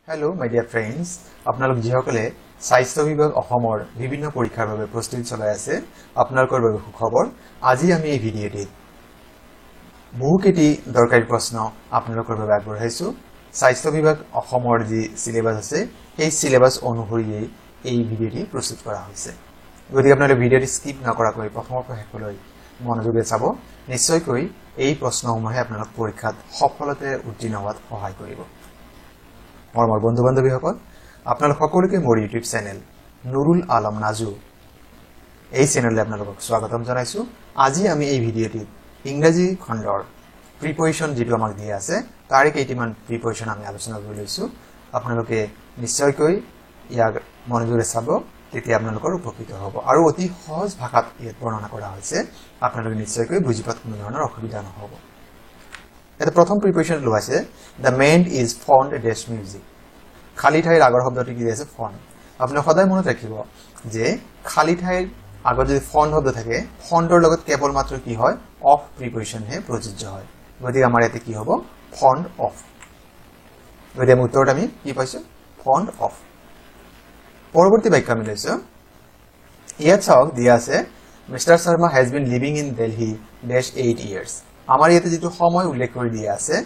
Hello my dear friends, আপোনালোক যিসকলে স্বাস্থ্য বিভাগ অসমৰ বিভিন্ন পৰীক্ষাৰ বাবে প্ৰস্তুতি চলাই আছে আপোনালোকৰ বাবে সুখবৰ আজি আমি এই ভিডিঅ'টিত বহুকেইটি দৰকাৰী প্ৰশ্ন আপোনালোকৰ বাবে আগবঢ়াইছো স্বাস্থ্য বিভাগ অসমৰ যি সিলেবাস আছে এই সিলেবাস অনুসৰি এই ভিডিঅ'টি প্ৰস্তুত কৰা হৈছে গতিকে আপোনালোকে ভিডিঅ'টি স্কিপ নকৰাকৈ প্ৰথমৰ পৰা শেষলৈ মনোযোগেৰে চাব নিশ্চয়কৈ এই প্ৰশ্নসমূহে আপোনালোক পৰীক্ষাত সফলতাৰে উত্তীৰ্ণ হোৱাত সহায় কৰিব মোৰ বন্ধু-বান্ধৱীসকল আপোনালোক সকলোকে মোৰ ইউটিউব চেনেল নুৰুল আলম নাজু এই চেনেললৈ আপোনালোকক স্বাগতম জনাইছো আজি আমি এই ভিডিঅ'টিত ইংৰাজী খণ্ডৰ প্ৰিপজিশন যেটো আমাক দিয়া আছে তাৰে কেইটিমান প্ৰিপজিশন আমি আলোচনা কৰি লৈছো আপোনালোকে নিশ্চয়কৈ ইয়াক মনোযোগেৰে চাব তেতিয়া আপোনালোকৰ উপকৃত হ'ব আৰু অতি সহজ ভাষাত ইয়াত বৰ্ণনা কৰা হৈছে আপোনালোকে নিশ্চয়কৈ বুজি পাত কোনো ধৰণৰ অসুবিধা নহ'ব এটা প্ৰথম প্ৰিপজিশন লোৱা আছে the mind is fond dash music খালি ঠাইৰ আগৰ শব্দটি কি আছে ফন্ড আপুনি সদায় মনত ৰাখিব যে খালি ঠাইৰ আগত যদি ফন্ড শব্দ থাকে ফন্ডৰ লগত কেৱল মাত্ৰ কি হয় অফ প্ৰিপজিশন হে প্ৰযোজ্য হয় গতিকে আমাৰ ইয়াতে কি হ'ব ফন্ড অফ গতিকে উত্তৰটো আমি কি পাইছো ফন্ড অফ পৰৱৰ্তী বাক্য আমি লৈছো ইয়াত চাওক দিয়া আছে mister Sharma has been living in Delhi dash 8 years আমাৰ ইয়াতে যেটো সময় উল্লেখ কৰি দিয়া আছে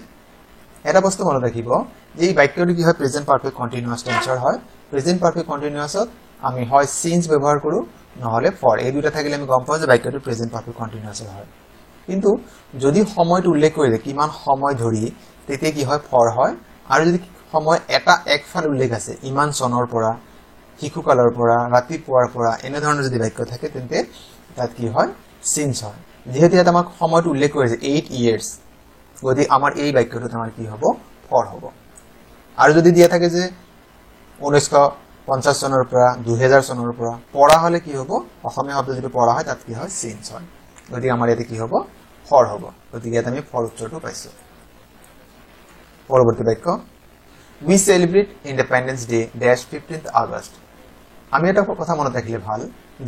এটা বস্তু মনত ৰাখিব যে এই বাক্যটো কি হয় প্ৰেজেন্ট পাৰফেক্ট কন্টিনিউয়াস টেন্সৰ হয় প্ৰেজেন্ট পাৰফেক্ট কন্টিনিউয়াসত আমি হয় সিন্স ব্যৱহাৰ কৰো নহলে ফৰ এই দুটা থাকিলে আমি গম পাওঁ যে বাক্যটো প্ৰেজেন্ট পাৰফেক্ট কন্টিনিউয়াস হয় কিন্তু যদি সময়টো উল্লেখ কৰি দিয়ে কিমান সময় ধৰি তেতিয়া কি হয় ফৰ হয় আৰু যদি সময় এটা একফাল উল্লেখ আছে ইমান চনৰ পৰা শিশুকালৰ পৰা ৰাতিপুৱাৰ পৰা এনে ধৰণৰ যদি বাক্য থাকে তেন্তে তাত কি হয় সিন্স হয় যেহেতু ইয়াত আমাক সময়টো উল্লেখ কৰিছে 8 ইয়াৰ্স গতি আমাৰ এই বাক্যটোত আমাৰ কি হ'ব ফৰ হ'ব আৰু যদি দিয়া থাকে যে 1950 চনৰ পৰা 2000 চনৰ পৰা পঢ়া হলে কি হ'ব অসমীয়া শব্দ যেটো পঢ়া হয় তাত কি হয় সিন্স হয় গতি আমাৰ ইয়াতে কি হ'ব ফৰ হ'ব গতি ইয়াত আমি ফৰ উত্তৰটো পাইছো পৰৱৰ্তী বাক্য we celebrate independence day dash 15th August আমি এটা কথা মনত ৰাখিলে ভাল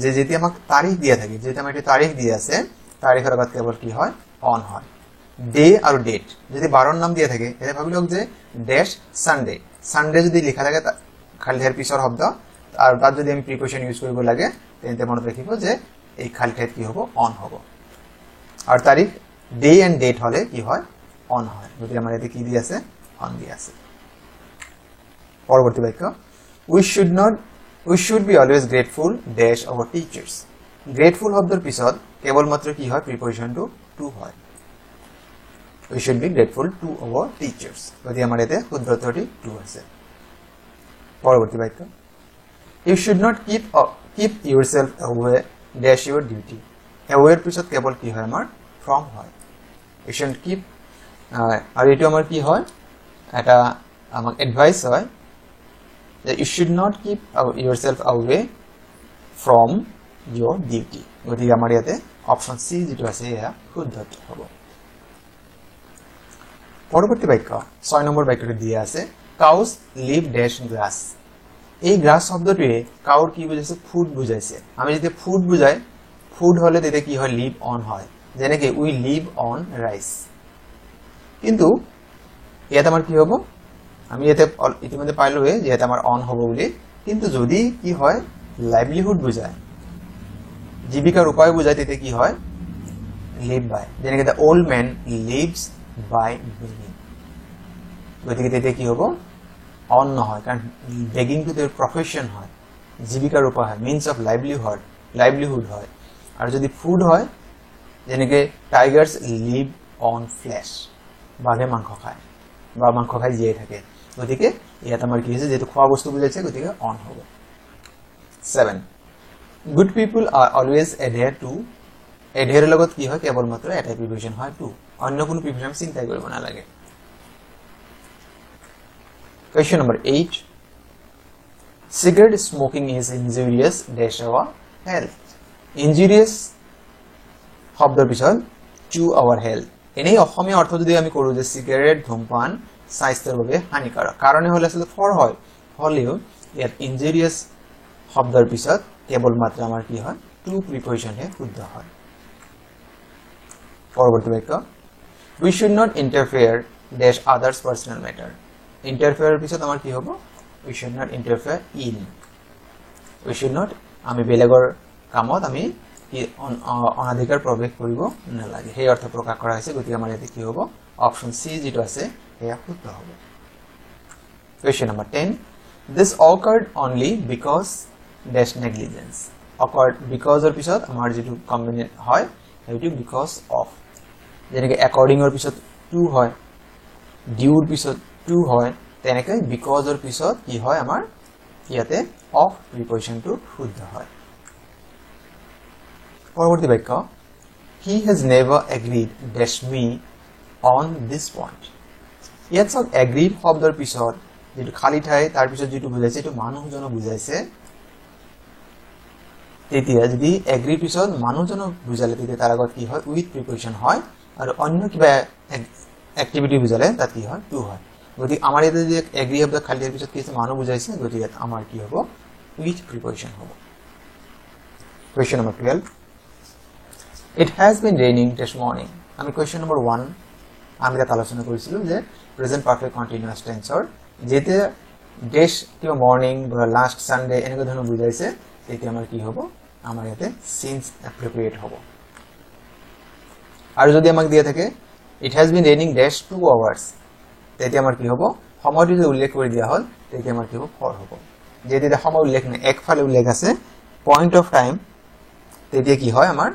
যে যেতি আমাক তাৰিখ দিয়া থাকে যেতি আমাৰ এটা তাৰিখ দিয়া আছে তাৰিখৰ আগত কেৱল কি হয় অন হয় ডে আৰু ডেট যদি 12 নাম দিয়া থাকে এটা ভাবিলক যে ড্যাশ সানডে সানডে যদি লেখা থাকে খালি ঠাইৰ পিছৰ শব্দ আৰু তাত যদি আমি প্ৰিপজিশন ইউজ কৰিব লাগে তেন্তে মনত ৰাখিব যে এই খালি ঠাইত কি হ'ব অন হ'ব আৰু তাৰিখ ডে এন্ড ডেট হলে কি হয় অন হয় যদি আমাৰ এতে কি দিয়া আছে অন দিয়া আছে পৰৱৰ্তী বাক্য we should be always grateful dash our teachers grateful শব্দৰ পিছত কেৱল মাত্ৰ কি হয় প্ৰিপজিশনটো to হয় we should be grateful to our teachers গতি আমাৰ এতে শুদ্ধ উত্তৰটি to আছে পৰৱৰ্তী বাক্য you should not keep yourself away dash your duty away এর পিছত কেৱল কি হয় আমাৰ from হয় you should keep আৰু এটো আমাৰ কি হয় এটা আমাক এডভাইস হয় that you should not keep yourself away from your duty গতিকে আমাৰ ইয়াতে অপশন সি যেটো আছে এয়া শুদ্ধ হ'ব পৰৱৰ্তী বাক্য 6 নম্বৰ বাক্যটো দিয়া আছে cows live dash grass এই grass শব্দটোৱে কাউৰ কি বুজাইছে ফুড বুজাইছে আমি যদি ফুড বুজাই ফুড হলে তেতিয়া কি হয় live on হয় যেনেকৈ we live on rice কিন্তু ইয়াত আমাৰ কি হ'ব আমি এতে ইতিমধ্যে পাইলো যে এটা আমাৰ অন হ'ব বুলি কিন্তু যদি কি হয় লাইভলিহুড বুজায় জীবিকাৰ উপায় বুজায় তেতিয়া কি হয় লিভ বাই যেনেকৈ the old man lives by begging গতিকে তেতিয়া কি হ'ব অন নহয় কাৰণ বেগিং টু দেয়াৰ প্ৰফেশন হয় জীবিকাৰ উপায় হয় মিন্স অফ লাইভলিহুড হয় আৰু যদি ফুড হয় যেনেকৈ টাইগাৰ্স লিভ অন ফ্লেশ বাঘে মাংস খায় বা মাংস খাই জীয়াই থাকে গতিকে ইয়াত আমাৰ কি হৈছে যেটো খোৱা বস্তু বুজাইছে গতিকে অন হ'ব 7 good people are always adhere লগত কি হয় কেৱল মাত্ৰ এটা প্ৰিপজিশন হয় to অন্য কোনো প্ৰিপজিশন চিন্তা কৰিব নালাগে question number 8 cigarette smoking is injurious dash our health injurious শব্দৰ পিছত to our health এনেই অসমীয়া অৰ্থ যদি আমি কৰো যে সিগাৰেট ধূমপান স্বাস্থ্যৰ বাবে হানিকাৰক কাৰণ হলে আসলে ফৰ হয় হলেও ইয়াত ইনজুৰিয়াস শব্দৰ পিছত কেৱল মাত্ৰ আমাৰ কি হয় টু প্ৰিপজিশন হে শুদ্ধ হয় পৰৱৰ্তী বাক্য we should not interfere dash others personal matter ইন্টাৰফেয়াৰেৰ পিছত আমাৰ কি হ'ব we should not interfere in we should not আমি বেলেগৰ কামত আমি অনাধিকাৰ প্ৰৱেশ কৰিব নালাগে সেই অৰ্থ প্ৰকাশ কৰা হৈছে গতিকে আমাৰ ইয়াতে কি হ'ব অপচন সি যেটো আছে এয়া শুদ্ধ হ'ব question number 10 this occurred only because dash negligence occurred because or পিছত আমাৰ যেটো কম্বিনেট হয় সেইটো because of যেনেকৈ according or পিছত to হয় due or পিছত to হয় তেনেকৈ because or পিছত কি হয় আমাৰ ইয়াতে of preposition to শুদ্ধ হয় পৰৱৰ্তী বাক্য he has never agreed dash me on this point ইয়াত সব agreed শব্দৰ পিছত যেটো খালি ঠাই তাৰ পিছত যেটো বুজাইছে এটো মানুহজনক বুজাইছে তেতিয়া যদি agree পিছত মানুহজনক বুজালে তেতিয়া তাৰ আগত কি হয় with preposition হয় আৰু অন্য কিবা activity বুজালে তাত কি হয় to হয় গতিকে আমাৰ ইয়াতে যে agree শব্দ খালি ঠাইৰ পিছত কি আছে মানুহ বুজাইছে গতিকে আমাৰ কি হ'ব with preposition হ'ব question number 12 it has been raining this morning আমি question number 1 আমি এটা আলোচনা কৰিছিলো যে present perfect continuous tenseৰ যেতে ডেশ কিবা মৰ্নিং বা লাস্ট সানডে এনেকুৱা ধৰণৰ বুজাইছে তেতিয়া আমাৰ কি হ'ব আমাৰ ইয়াতে সিন্স এপ্ৰোপ্ৰিয়েট হ'ব আৰু যদি আমাক দিয়া থাকে it has been raining dash 2 hours তেতিয়া আমাৰ কি হ'ব সময়টো যদি উল্লেখ কৰি দিয়া হ'ল তেতিয়া আমাৰ কি হ'ব ফৰ হ'ব যেতে সময় উল্লেখ নাই একফালে উল্লেখ আছে পয়েন্ট অফ টাইম তেতিয়া কি হয় আমাৰ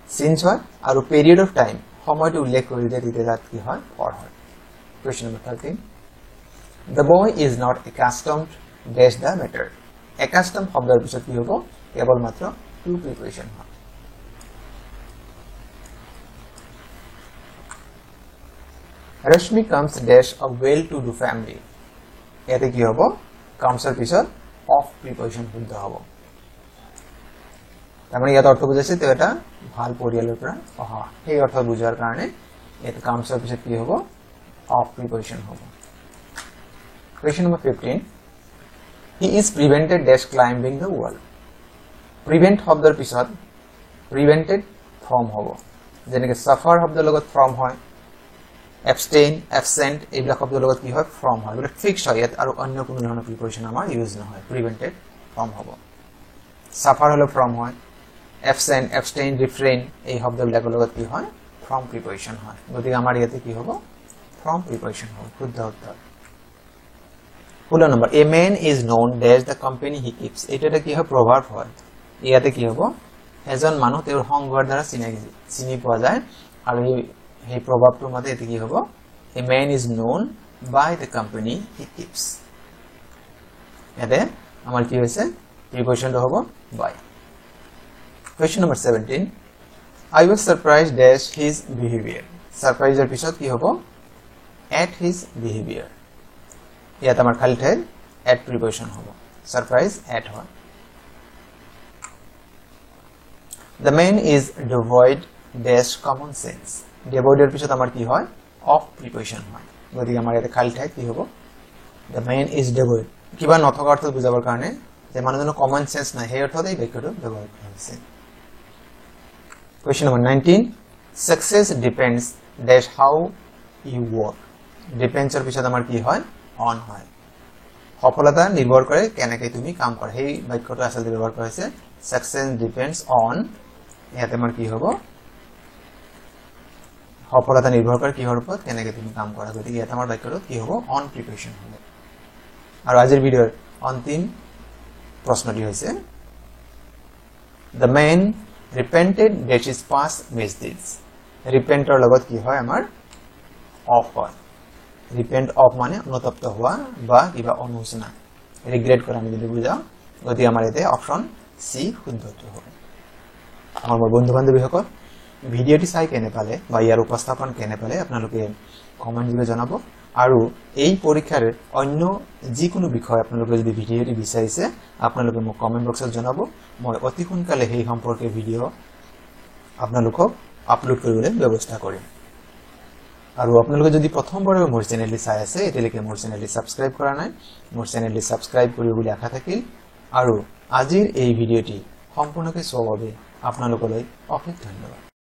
সিন্স হয় আৰু পিৰিয়ড অফ টাইম সময়টো উল্লেখ কৰি দিয়া তেতিয়া তাত কি হয় ফৰ হয় question number 13 The boy is not accustomed dash the matter. Accustomed শব্দৰ পিছত কি হ'ব কেৱল মাত্ৰ to preposition হয় Rashmi comes dash a well-to-do family. ইয়াতে কি হ'ব comes-ৰ পিছত of preposition শুদ্ধ হ'ব তাৰমানে ইয়াত অৰ্থ বুজাইছে তো এটা ভাল পৰিয়ালৰ পৰা অহা সেই অৰ্থ বুজাৰ কাৰণে ইয়াত comes-ৰ পিছত কি হ'ব of preposition হ'ব Question number 15 he is prevented dash climbing the wall prevent শব্দৰ পিছত prevented from হ'ব যেনেকৈ suffer শব্দৰ লগত from হয় abstain absent এইবিলাক শব্দৰ লগত কি হয় from হয় মানে ফিক্স হয় ইয়াত আৰু অন্য কোনো ধৰণৰ প্ৰিপজিশন আমাৰ ইউজ নহয় prevented from হ'ব suffer হলো from হয় absent abstain refrain এই শব্দবিলাকৰ লগত কি হয় from প্ৰিপজিশন হয় গতিকে আমাৰ ইয়াতে কি হ'ব from প্ৰিপজিশন হ'ব শুদ্ধ উত্তৰ Pula number a man is known dash the company he keeps এটা কি হয় proverb হয় ইয়াতে কি হ'ব এজন মানুহ তেওঁৰ সংগৰ দ্বাৰা চিনি পোৱা যায় আৰু এই proverbটোৰ মতে এতে কি হ'ব a man is known by the company he keeps এতে আমাৰ কি হৈছে প্ৰিপজিশনটো হ'ব by question number 17 I was surprised dash his behavior surprise এর পিছত কি হ'ব at his behavior ইয়াত আমাৰ খালি ঠাই at preposition হ'ব surprise at হয় the man is devoid dash common sense devoid এর পিছত আমাৰ কি হয় of preposition হয় গতিকে আমাৰ ইয়াতে খালি ঠাই কি হ'ব the man is devoid কিবা নথকা অৰ্থ বুজাবৰ কাৰণে যে মানুহজনৰ common sense নাই সেই অৰ্থতে এই বাক্যটো ব্যৱহাৰ কৰা হৈছে question number 19 success depends dash how you work depends এর পিছত আমাৰ কি হয় on হয় সফলতা নিৰ্ভৰ কৰে কেনেকৈ তুমি কাম কৰা সেই বাক্যটো আসলে ব্যৱহাৰ কৰা হৈছে success depends on ইয়াতে আমাৰ কি হ'ব সফলতা নিৰ্ভৰ কৰে কিহৰ ওপৰত কেনেকৈ তুমি কাম কৰা গতিকে ইয়াতে আমাৰ বাক্যটো কি হ'ব on preposition হ'ব আৰু আজিৰ ভিডিঅ'ৰ অন্তিম প্ৰশ্নটি হৈছে the man repented dash his past misdeeds repentৰ লগত কি হয় আমাৰ of হয় repent of মানে অনুতপ্ত হোৱা বা কিবা অনুশোচনা ৰিগ্ৰেট কৰা আমি যদি বুজাও গতি আমাৰ এতে অপচন সি শুদ্ধটো হ'ব আমাৰ বন্ধু বান্ধৱীসকল ভিডিওটি চাই কেনে পালে বা ইয়াৰ উপস্থাপন কেনে পালে আপোনালোকে কমেন্ট যোগে জনাব আৰু এই পৰীক্ষাৰ অন্য যিকোনো বিষয় আপোনালোকে যদি ভিডিওটি বিচাৰিছে আপোনালোকে মোক কমেন্ট বক্সত জনাব মই অতি সোনকালে সেই সম্পৰ্কে ভিডিও আপোনালোকক আপলোড কৰিবলৈ ব্যৱস্থা কৰিম আৰু আপোনালোকে যদি প্ৰথমবাৰ মোৰ চেনেলটি চাই আছে এতিয়ালৈকে মোৰ চেনেলটি সাবস্ক্ৰাইব কৰা নাই মোৰ চেনেলটি সাবস্ক্ৰাইব কৰিব বুলি আশা থাকিল আৰু আজিৰ এই ভিডিওটি সম্পূৰ্ণকৈ চোৱাৰ বাবে আপোনালোকলৈ অশেষ ধন্যবাদ